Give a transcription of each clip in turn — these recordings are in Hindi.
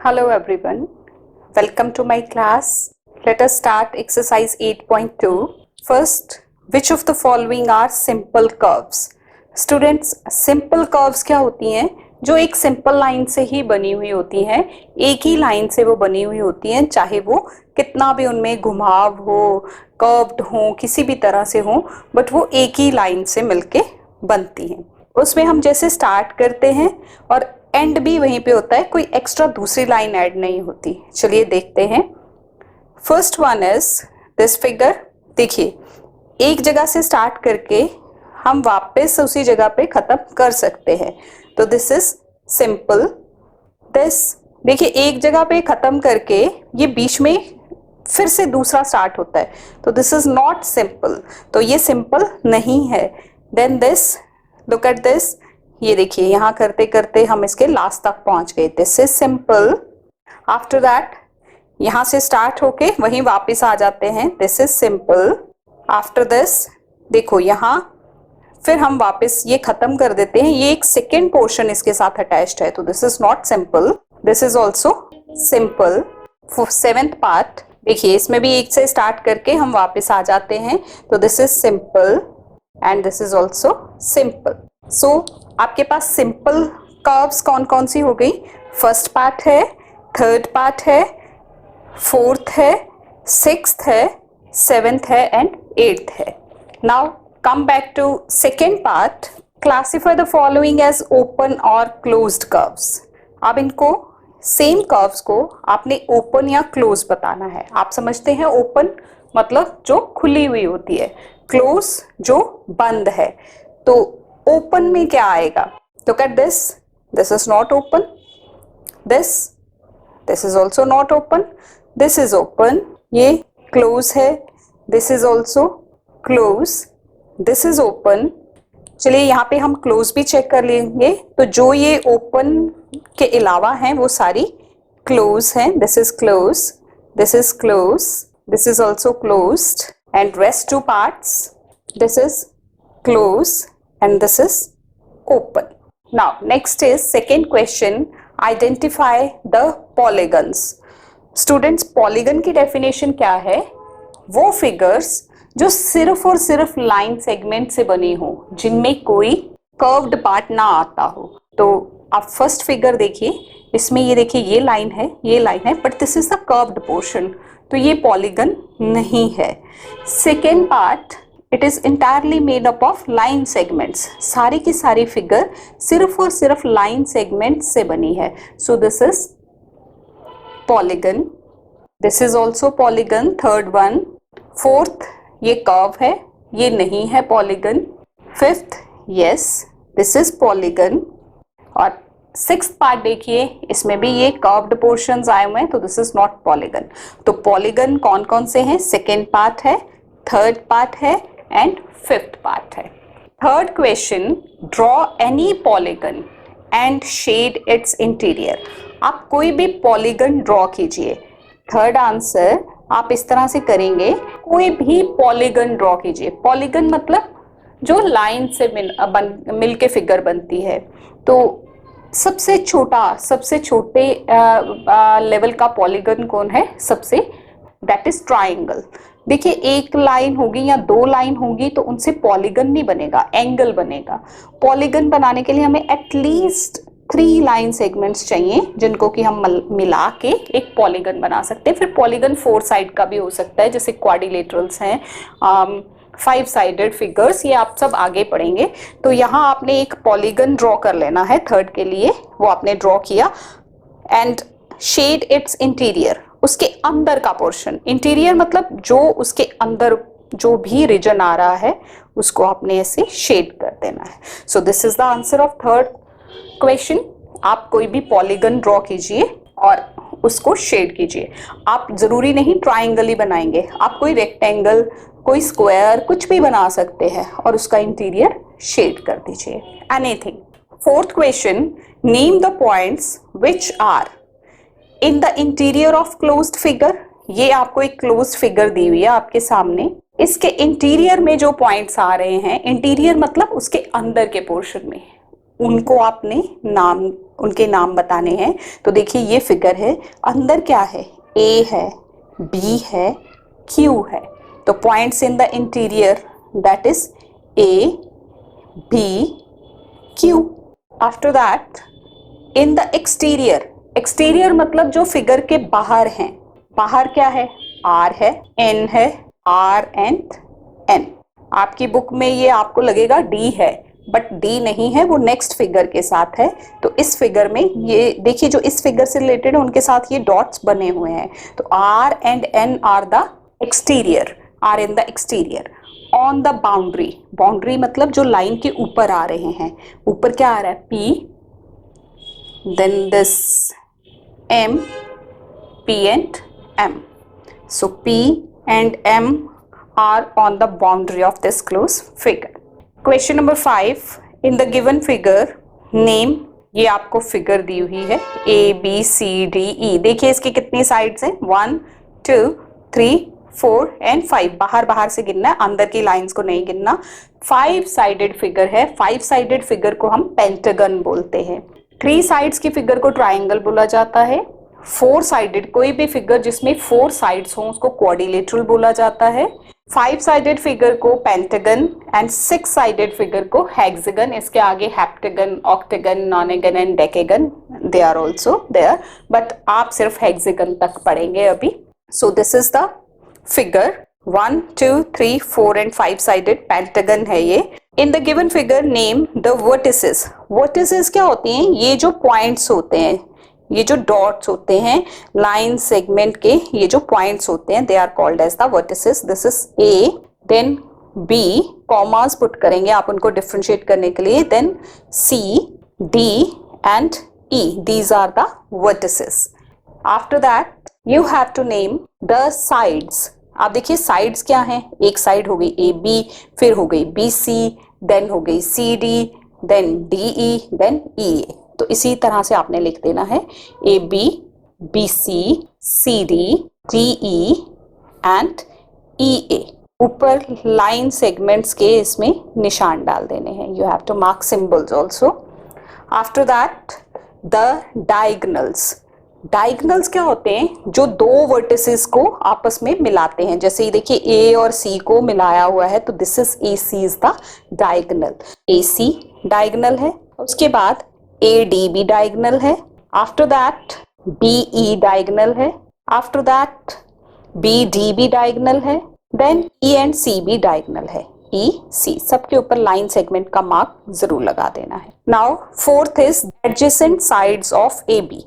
Hello everyone, welcome to my class. Let us start exercise 8.2. First, which of the following are simple curves? Students, simple curves क्या होती हैं? जो एक सिंपल लाइन से ही बनी हुई होती हैं, एक ही लाइन से वो बनी हुई होती हैं, चाहे वो कितना भी उनमें घुमाव हो, कर्व्ड हो, किसी भी तरह से हो, बट वो एक ही लाइन से मिलके बनती हैं। उसमें हम जैसे स्टार्ट करते हैं और एंड भी वहीं पे होता है, कोई एक्स्ट्रा दूसरी लाइन ऐड नहीं होती। चलिए देखते हैं। First one is this figure. देखिए, एक जगह से स्टार्ट करके हम वापस उसी जगह पे खत्म कर सकते हैं, तो दिस इज सिंपल। दिस देखिए, एक जगह पे खत्म करके ये बीच में फिर से दूसरा स्टार्ट होता है, तो दिस इज नॉट सिंपल, तो ये सिंपल नहीं है। Then this, look at this, ये देखिए यहाँ करते करते हम इसके लास्ट तक पहुंच गए, this is simple. After that यहाँ से स्टार्ट होके वहीं वापस आ जाते हैं, this is simple. After this देखो यहाँ फिर हम वापस ये खत्म कर देते हैं, ये एक सेकेंड पोर्शन इसके साथ अटैच्ड है, तो this is not simple, this is also simple. Seventh part देखिए, इसमें भी एक से स्टार्ट करके हम वापस आ जाते हैं, तो this is simple and this is also simple. So आपके पास सिंपल कर्व्स कौन कौन सी हो गई? फर्स्ट पार्ट है, थर्ड पार्ट है, फोर्थ है, सिक्स्थ है, सेवेंथ है एंड एट्थ है। Now come back to second part. Classify the following as open और क्लोज्ड कर्व्स। अब इनको सेम कर्व्स को आपने ओपन या क्लोज बताना है। आप समझते हैं ओपन मतलब जो खुली हुई होती है, क्लोज जो बंद है। तो ओपन में क्या आएगा? Look at this, this is not open, this is also not open, this is open, ये क्लोज है, this is also close, this is open. चलिए यहाँ पे हम क्लोज भी चेक कर लेंगे, तो जो ये ओपन के अलावा हैं वो सारी क्लोज हैं, this is close, this is close, this is also closed end rest two parts, this is close and this is open. Now next is second question, identify the polygons. Students, polygon की definition क्या है? वो figures जो सिर्फ और सिर्फ लाइन सेगमेंट से बनी हो, जिनमें कोई कर्व्ड पार्ट ना आता हो। तो आप फर्स्ट फिगर देखिए, इसमें ये देखिए ये लाइन है, ये लाइन है, but this is the curved portion, तो ये पॉलीगन नहीं है। Second part, it is entirely made up of line segments. सारी की सारी फिगर सिर्फ और सिर्फ लाइन सेगमेंट से बनी है, सो this is polygon, this is also polygon, third one. Fourth, ये कर्व है, ये नहीं है polygon. Fifth, yes this is polygon. और सिक्स्थ पार्ट देखिए, इसमें भी ये कर्व्ड पोर्शंस आए हुए हैं, तो दिस इज नॉट पॉलीगन। तो पॉलीगन कौन कौन से हैं? सेकेंड पार्ट है, थर्ड पार्ट है एंड फिफ्थ पार्ट है। Third question, draw any polygon and shade its interior. आप कोई भी पॉलीगन ड्रॉ कीजिए। थर्ड आंसर आप इस तरह से करेंगे, कोई भी पॉलीगन ड्रॉ कीजिए। पॉलीगन मतलब जो लाइन से मिल के फिगर बनती है। तो सबसे छोटे लेवल का पॉलीगन कौन है? सबसे, दैट इज ट्राइंगल। देखिए, एक लाइन होगी या दो लाइन होगी तो उनसे पॉलीगन नहीं बनेगा, एंगल बनेगा। पॉलीगन बनाने के लिए हमें एटलीस्ट 3 लाइन सेगमेंट्स चाहिए, जिनको कि हम मिला के एक पॉलीगन बना सकते हैं। फिर पॉलीगन 4 साइड का भी हो सकता है, जैसे क्वाड्रिलेटरल्स हैं, 5 साइडेड फिगर्स, ये आप सब आगे पढ़ेंगे। तो यहाँ आपने एक पॉलीगन ड्रॉ कर लेना है थर्ड के लिए, वो आपने ड्रॉ किया। एंड शेड इट्स इंटीरियर, उसके अंदर का पोर्शन। इंटीरियर मतलब जो उसके अंदर जो भी रीजन आ रहा है उसको आपने ऐसे शेड कर देना है। सो this is the answer of third question. आप कोई भी पॉलीगन ड्रॉ कीजिए और उसको शेड कीजिए। आप जरूरी नहीं ट्राइंगल ही बनाएंगे, आप कोई रेक्टेंगल, कोई स्क्वायर, कुछ भी बना सकते हैं और उसका इंटीरियर शेड कर दीजिए, anything. Fourth question, name the points which are in the interior of closed figure. ये आपको एक क्लोज्ड फिगर दी हुई है आपके सामने, इसके इंटीरियर में जो पॉइंट्स आ रहे हैं, इंटीरियर मतलब उसके अंदर के पोर्शन में, उनको आपने नाम उनके नाम बताने हैं। तो देखिए ये फिगर है, अंदर क्या है, ए है, बी है, क्यू है। तो points in the interior that is A, B, Q. After that in the exterior, exterior मतलब जो फिगर के बाहर हैं, बाहर क्या है, आर है, एन है, आर एंड एन। आपकी बुक में ये आपको लगेगा डी है, बट डी नहीं है, वो नेक्स्ट फिगर के साथ है। तो इस फिगर में ये देखिए, जो इस फिगर से रिलेटेड है उनके साथ ये डॉट्स बने हुए हैं। तो R and N are the exterior, R in the exterior. On the boundary, boundary मतलब जो लाइन के ऊपर आ रहे हैं, ऊपर क्या आ रहा है, P, then this M, P and M. So P and M are on the boundary of this closed figure. Question number 5. In the given figure, name, ये आपको फिगर दी हुई है A, B, C, D, E। देखिए इसकी कितनी साइड्स हैं, 1, 2, 3, 4 एंड 5। बाहर बाहर से गिनना है, अंदर की लाइंस को नहीं गिनना। 5 साइडेड फिगर है। 5 साइडेड फिगर को हम पेंटागन बोलते हैं। 3 साइड्स की फिगर को ट्राइंगल बोला जाता है। 4 साइडेड कोई भी फिगर जिसमें 4 साइड्स हो उसको क्वाड्रिलेटरल बोला जाता है। 5 साइडेड फिगर को पेंटागन एंड 6 साइडेड फिगर को हेक्सागन। इसके आगे heptagon, octagon, nonagon and decagon they are also there, but आप सिर्फ हेक्सागन तक पढ़ेंगे अभी। So this is the figure 1, 2, 3, 4 and 5 sided pentagon है ये। In the given figure name the vertices. Vertices क्या होती हैं, ये जो पॉइंट्स होते हैं, ये जो डॉट्स होते हैं लाइन सेगमेंट के, ये जो पॉइंट्स होते हैं, they are called as the vertices. This is A, then B, commas put करेंगे आप उनको डिफरेंशिएट करने के लिए, then C, D and E, these are the vertices. After that you have to name the sides. आप देखिए साइड्स क्या हैं, एक साइड हो गई ए बी, फिर हो गई बी सी, देन हो गई C D, then D E, then E A. तो इसी तरह से आपने लिख देना है A B, B C, C D, D E and E A. ऊपर लाइन सेगमेंट्स के इसमें निशान डाल देने हैं। You have to mark symbols also. After that the diagonals. Diagonals क्या होते हैं, जो दो वर्टिसेस को आपस में मिलाते हैं। जैसे ये देखिए ए और सी को मिलाया हुआ है, तो this is A C is the diagonal. A C diagonal है, उसके बाद ए डी भी डायगोनल है, after that B E diagonal है, आफ्टर दैट बी डी भी डायगोनल है, देन ई एंड सी भी डायगोनल है। ई सी सबके ऊपर लाइन सेगमेंट का मार्क जरूर लगा देना है। Now fourth is adjacent sides of A B.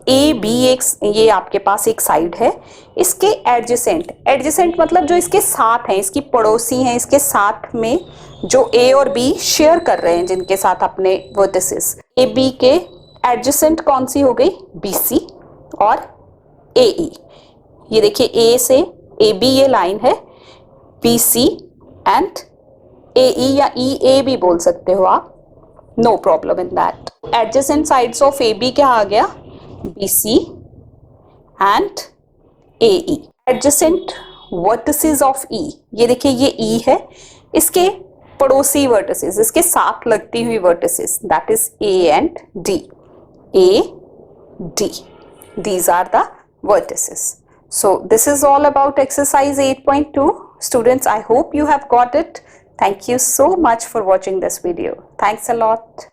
A B एक, ये आपके पास एक साइड है, इसके एडजेसेंट, एडजेसेंट मतलब जो इसके साथ हैं, इसकी पड़ोसी हैं, इसके साथ में जो ए और बी शेयर कर रहे हैं, जिनके साथ अपने वर्टिसेस। ए बी के एडजेसेंट कौन सी हो गई, बी सी और ए ई। ये देखिए ए से ए बी ये लाइन है, B C and A E, या ई ए भी बोल सकते हो आप, no problem in that. Adjacent sides of A B क्या आ गया, B C and A E. Adjacent vertices of E, ये देखिए ये ई है, इसके पड़ोसी वर्टिसेस, इसके साथ लगती हुई vertices, that is A and D, A D, these are the vertices. So this is all about exercise 8.2. Students, I hope you have got it. Thank you so much for watching this video. Thanks a lot.